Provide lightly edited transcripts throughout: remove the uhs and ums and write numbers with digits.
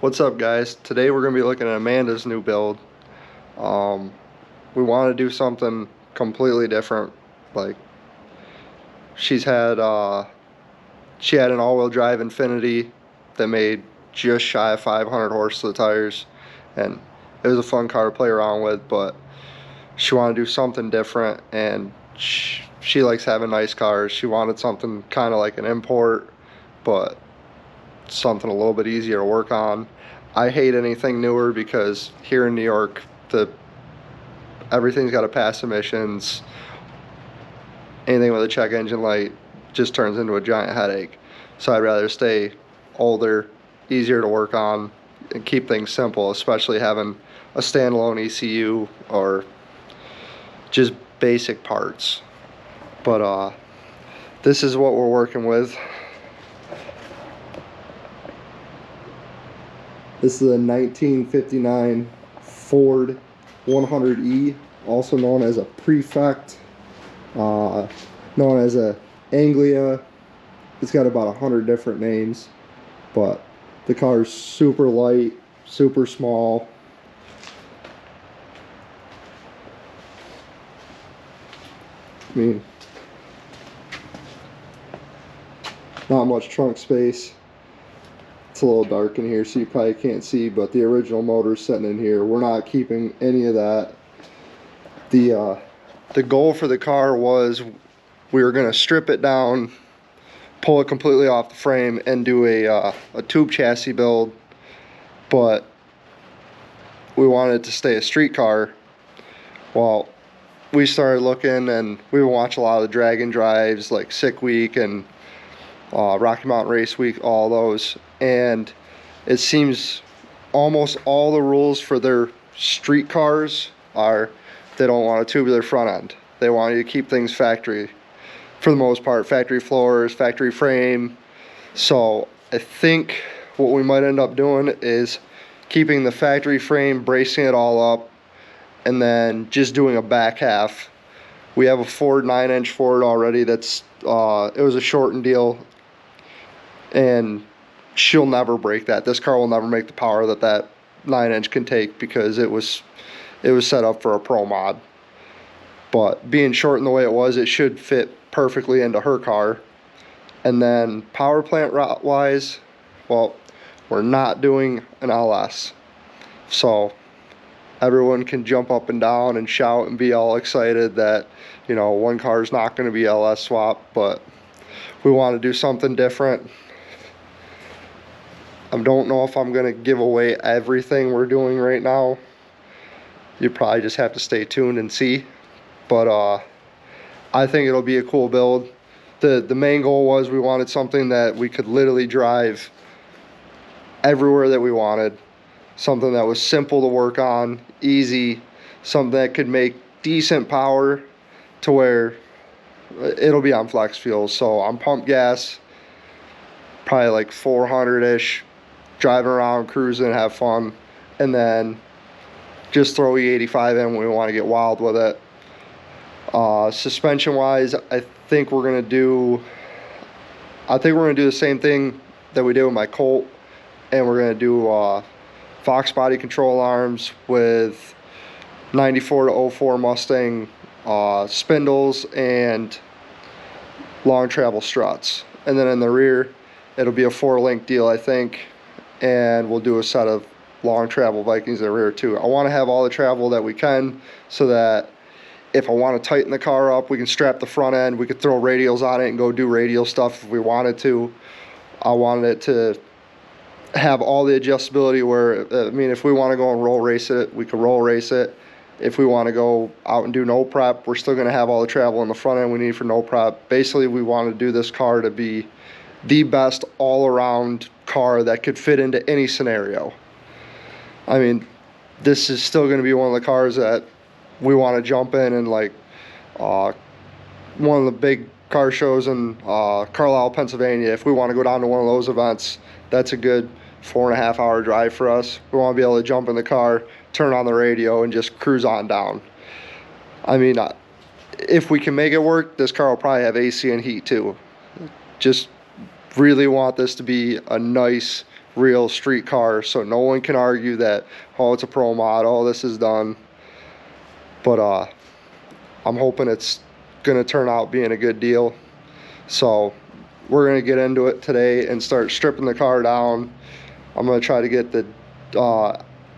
What's up, guys? Today we're going to be looking at Amanda's new build. We want to do something completely different. Like, she's had she had an all-wheel drive Infiniti that made just shy of 500 horse to the tires, and it was a fun car to play around with, but she wanted to do something different, and she likes having nice cars. She wanted something kind of like an import, but something a little bit easier to work on. I hate anything newer because here in New York, everything's got to pass emissions. Anything with a check engine light just turns into a giant headache. So I'd rather stay older, easier to work on, and keep things simple, especially having a standalone ECU or just basic parts. But this is what we're working with. This is a 1959 Ford 100E, also known as a prefect, known as a Anglia. It's got about 100 different names, but the car is super light, super small. I mean, not much trunk space. It's a little dark in here, so you probably can't see, but the original motor's sitting in here. We're not keeping any of that. The goal for the car was we were going to strip it down, pull it completely off the frame, and do a tube chassis build, but we wanted it to stay a street car. Well, we started looking, and we watched a lot of the drag and drives like Sick Week and Rocky Mountain Race Week, all those, and it seems almost all the rules for their street cars are they don't want a tubular front end. They want you to keep things factory for the most part, factory floors, factory frame. So I think what we might end up doing is keeping the factory frame, bracing it all up, and then just doing a back half. We have a Ford 9-inch Ford already that's it was a shortened deal, and she'll never break that. This car will never make the power that 9-inch can take because it was set up for a pro mod. But being shortened the way it was, it should fit perfectly into her car. And then power plant route wise, well, we're not doing an LS. So everyone can jump up and down and shout and be all excited that, you know, one car is not going to be LS swap, but we want to do something different. I don't know if I'm going to give away everything we're doing right now. You probably just have to stay tuned and see. But I think it'll be a cool build. The main goal was we wanted something that we could literally drive everywhere that we wanted. Something that was simple to work on, easy, something that could make decent power to where it'll be on flex fuel. So on pump gas, probably like 400-ish, driving around, cruising, have fun, and then just throw E85 in when we want to get wild with it. Suspension wise, I think we're gonna do the same thing that we did with my Colt, and we're gonna do Fox body control arms with 94 to 04 Mustang spindles and long travel struts. And then in the rear, it'll be a 4-link deal, I think, and we'll do a set of long travel Vikings in the rear too. I want to have all the travel that we can so that if I want to tighten the car up, we can strap the front end, we could throw radials on it and go do radial stuff if we wanted to. I wanted it to have all the adjustability where, I mean, if we want to go and roll race it, we could roll race it. If we want to go out and do no prep, we're still going to have all the travel in the front end we need for no prep. Basically, we want to do this car to be the best all-around car that could fit into any scenario. I mean, this is still going to be one of the cars that we want to jump in and like one of the big car shows in Carlisle, Pennsylvania. If we want to go down to one of those events, that's a good 4.5 hour drive for us. We want to be able to jump in the car, turn on the radio, and just cruise on down. I mean, if we can make it work, this car will probably have AC and heat too. Just really want this to be a nice, real street car, so no one can argue that, oh, it's a pro mod, oh, this is done. But I'm hoping it's gonna turn out being a good deal. So we're gonna get into it today and start stripping the car down. I'm gonna try to get the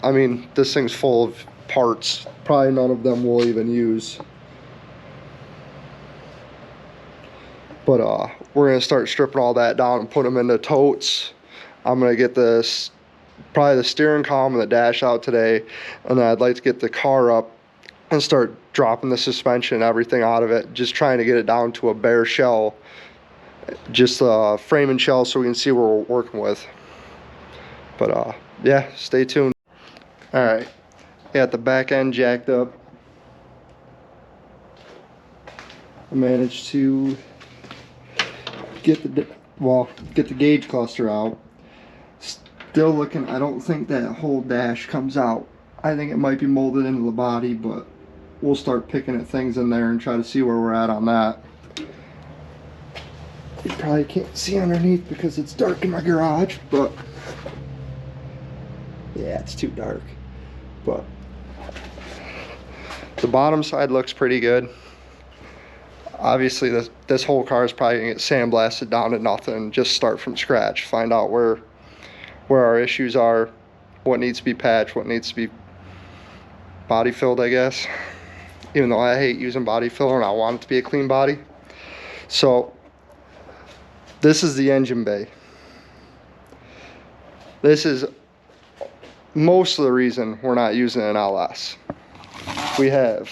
I mean, this thing's full of parts, probably none of them we'll even use. But we're gonna start stripping all that down and put them into totes. I'm gonna get this, probably the steering column and the dash out today, and then I'd like to get the car up and start dropping the suspension and everything out of it, just trying to get it down to a bare shell, just frame and shell, so we can see what we're working with. But yeah, stay tuned. All right, got the back end jacked up. I managed to get the gauge cluster out. Still looking, I don't think that whole dash comes out. I think it might be molded into the body, but we'll start picking at things in there and try to see where we're at on that. You probably can't see underneath because it's dark in my garage, but yeah, it's too dark. But the bottom side looks pretty good. Obviously this whole car is probably gonna get sandblasted down to nothing, just start from scratch, find out where our issues are, what needs to be patched, what needs to be body filled, I guess. Even though I hate using body filler and I want it to be a clean body. So this is the engine bay. This is most of the reason we're not using an LS. We have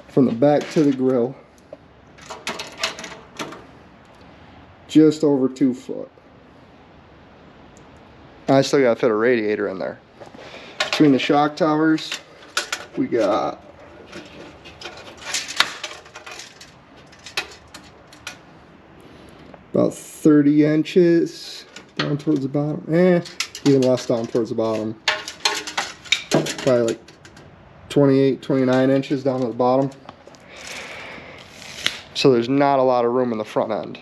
from the back to the grill just over 2 foot. I still gotta fit a radiator in there. Between the shock towers, we got about 30 inches down towards the bottom. Even less down towards the bottom. Probably like 28, 29 inches down to the bottom. So there's not a lot of room in the front end.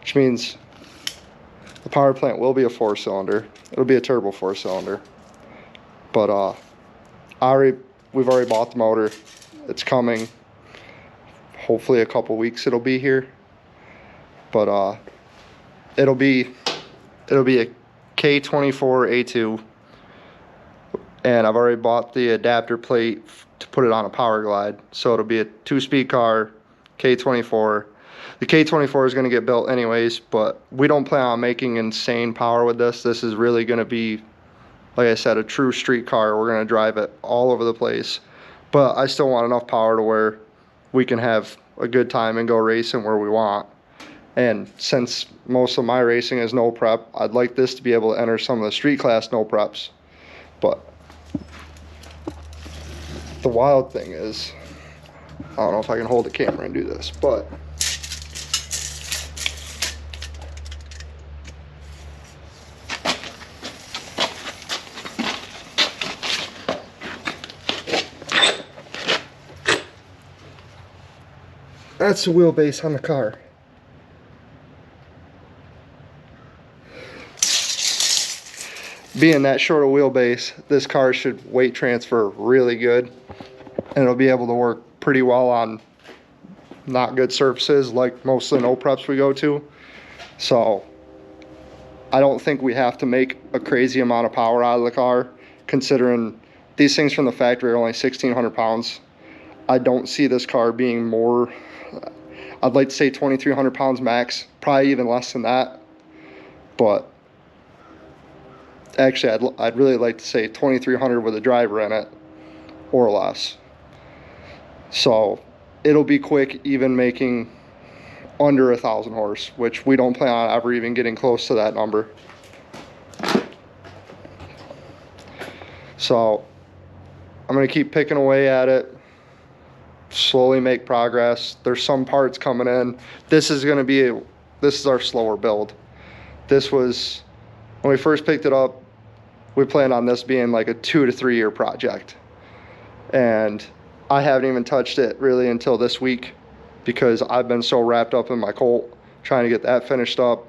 Which means the power plant will be a 4-cylinder. It'll be a turbo 4-cylinder. But we've already bought the motor. It's coming. Hopefully a couple weeks it'll be here. But it'll be a K24A2, and I've already bought the adapter plate to put it on a power glide. So it'll be a 2-speed car, K24. The K24 is going to get built anyways, but we don't plan on making insane power with this. This is really going to be, like I said, a true street car. We're going to drive it all over the place, but I still want enough power to where we can have a good time and go racing where we want. And since most of my racing is no prep, I'd like this to be able to enter some of the street class no preps. But the wild thing is, I don't know if I can hold the camera and do this, but that's the wheelbase on the car. Being that short a wheelbase, this car should weight transfer really good, and it'll be able to work pretty well on not good surfaces like most of the no preps we go to. So I don't think we have to make a crazy amount of power out of the car, considering these things from the factory are only 1,600 pounds. I don't see this car being more, I'd like to say 2,300 pounds max, probably even less than that. But actually, I'd really like to say 2,300 with a driver in it, or less. So it'll be quick, even making under 1,000 horse, which we don't plan on ever even getting close to that number. So I'm gonna keep picking away at it, slowly make progress. There's some parts coming in. This is our slower build. This was, when we first picked it up, we planned on this being like a 2 to 3 year project. And I haven't even touched it really until this week, because I've been so wrapped up in my Colt, trying to get that finished up.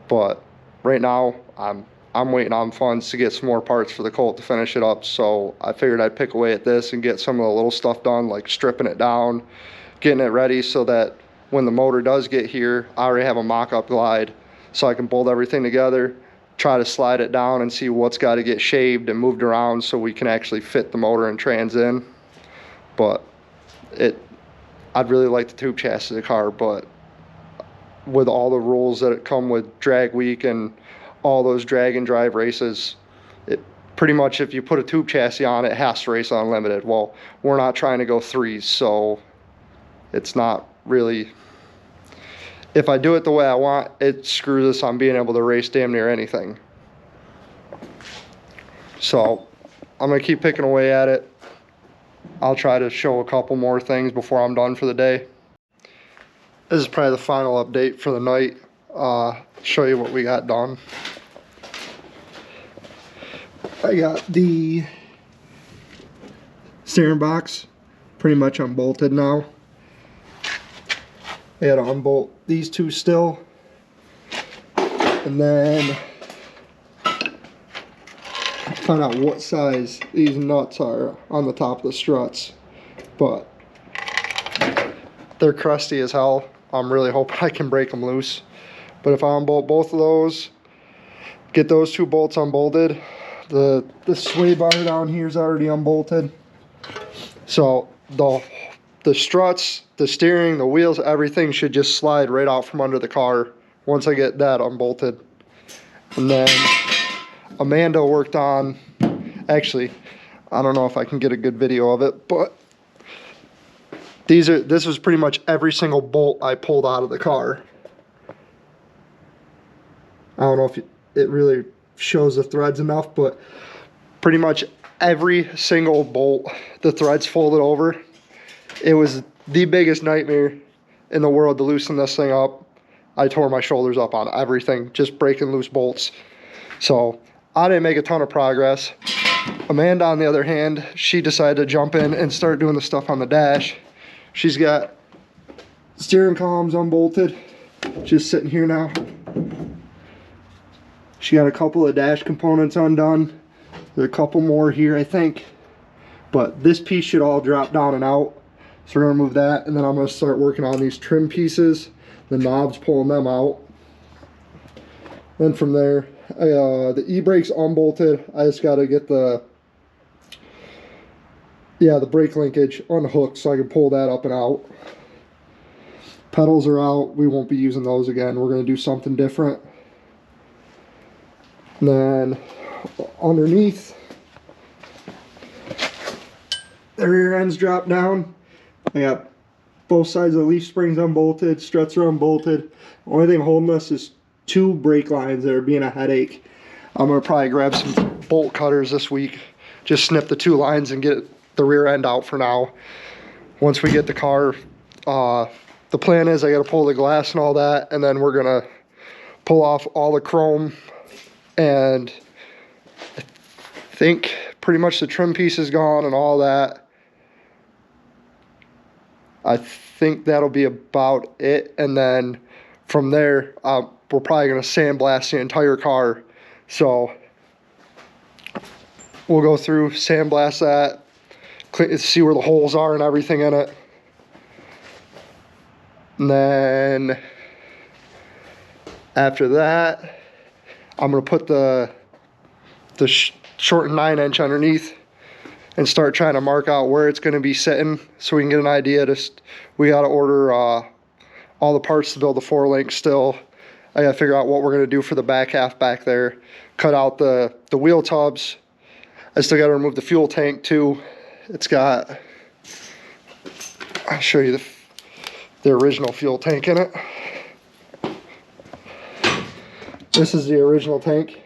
But right now, I'm waiting on funds to get some more parts for the Colt to finish it up. So I figured I'd pick away at this and get some of the little stuff done, like stripping it down, getting it ready so that when the motor does get here, I already have a mock-up glide so I can bolt everything together, try to slide it down and see what's got to get shaved and moved around so we can actually fit the motor and trans in. But I'd really like the tube chassis of the car, but with all the rules that come with drag week and all those drag and drive races, it pretty much, if you put a tube chassis on, it has to race unlimited. Well, we're not trying to go threes, so it's not really, if I do it the way I want, it screws us on being able to race damn near anything. So I'm gonna keep picking away at it. I'll try to show a couple more things before I'm done for the day. This is probably the final update for the night. Show you what we got done. I got the steering box pretty much unbolted now. I had to unbolt these two still. And then find out what size these nuts are on the top of the struts. But they're crusty as hell. I'm really hoping I can break them loose. But if I unbolt both of those, get those two bolts unbolted, the sway bar down here is already unbolted. So the struts, the steering, the wheels, everything should just slide right out from under the car once I get that unbolted. And then Amanda worked on, actually, I don't know if I can get a good video of it, but this was pretty much every single bolt I pulled out of the car. I don't know if it really shows the threads enough, but pretty much every single bolt, the threads folded over. It was the biggest nightmare in the world to loosen this thing up. I tore my shoulders up on everything, just breaking loose bolts. So I didn't make a ton of progress. Amanda, on the other hand, she decided to jump in and start doing the stuff on the dash. She's got steering columns unbolted, just sitting here now. She got a couple of dash components undone. There's a couple more here, I think. But this piece should all drop down and out. So we're gonna move that, and then I'm gonna start working on these trim pieces, the knobs, pulling them out. Then from there, the e-brakes unbolted. I just gotta get the brake linkage unhooked so I can pull that up and out. Pedals are out. We won't be using those again. We're gonna do something different. And then underneath, the rear ends drop down. I got both sides of the leaf springs unbolted, struts are unbolted. The only thing holding us is two brake lines that are being a headache. I'm gonna probably grab some bolt cutters this week, just snip the two lines and get the rear end out for now. Once we get the car, the plan is I gotta pull the glass and all that, and then we're gonna pull off all the chrome, and I think pretty much the trim piece is gone and all that. I think that'll be about it, and then from there we're probably going to sandblast the entire car. So we'll go through, sandblast that, see where the holes are and everything in it. And then after that, I'm going to put the shortened 9-inch underneath and start trying to mark out where it's going to be sitting so we can get an idea. We got to order all the parts to build the 4-link still. I got to figure out what we're going to do for the back half back there. Cut out the wheel tubs. I still got to remove the fuel tank too. It's got, I'll show you the original fuel tank in it. This is the original tank,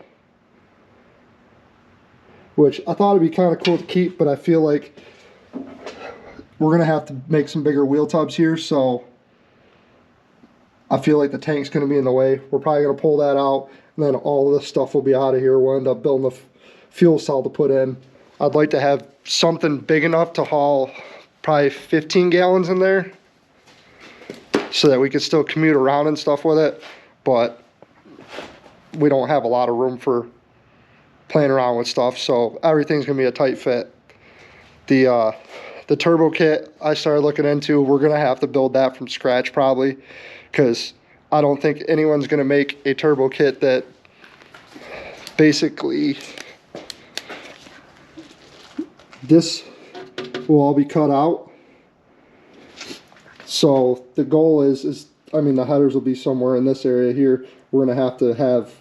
which I thought it'd be kind of cool to keep, but I feel like we're gonna have to make some bigger wheel tubs here, so I feel like the tank's gonna be in the way. We're probably gonna pull that out, and then all of this stuff will be out of here. We'll end up building the fuel cell to put in. I'd like to have something big enough to haul probably 15 gallons in there so that we could still commute around and stuff with it, but we don't have a lot of room for playing around with stuff, so everything's gonna be a tight fit. The turbo kit I started looking into, we're gonna have to build that from scratch probably, because I don't think anyone's gonna make a turbo kit that basically this will all be cut out. So the goal is I mean, the headers will be somewhere in this area here. We're gonna have to have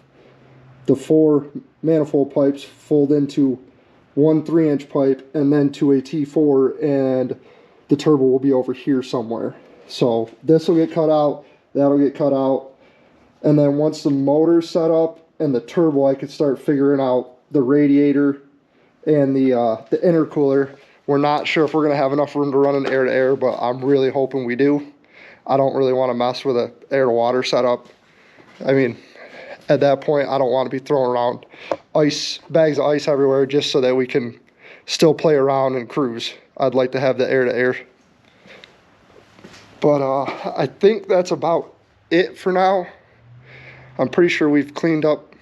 the 4 manifold pipes fold into one 3-inch pipe and then to a T4, and the turbo will be over here somewhere. So this will get cut out, that'll get cut out, and then once the motor's set up and the turbo, I could start figuring out the radiator and the intercooler. We're not sure if we're gonna have enough room to run an air-to-air, but I'm really hoping we do. I don't really want to mess with a air-to-water setup. I mean, at that point, I don't want to be throwing around bags of ice everywhere just so that we can still play around and cruise. I'd like to have the air-to-air. But I think that's about it for now. I'm pretty sure we've cleaned up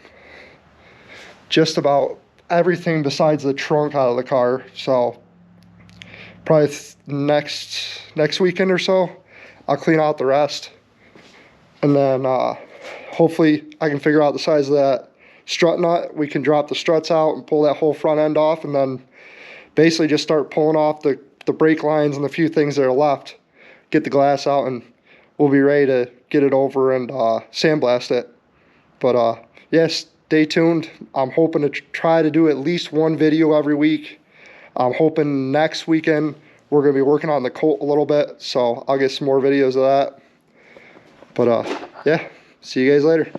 just about everything besides the trunk out of the car. So probably next weekend or so, I'll clean out the rest. And then hopefully I can figure out the size of that strut nut. We can drop the struts out and pull that whole front end off, and then basically just start pulling off the brake lines and the few things that are left. Get the glass out and we'll be ready to get it over and sandblast it. But yeah, stay tuned. I'm hoping to try to do at least one video every week. I'm hoping next weekend we're going to be working on the Colt a little bit, so I'll get some more videos of that. But yeah, see you guys later.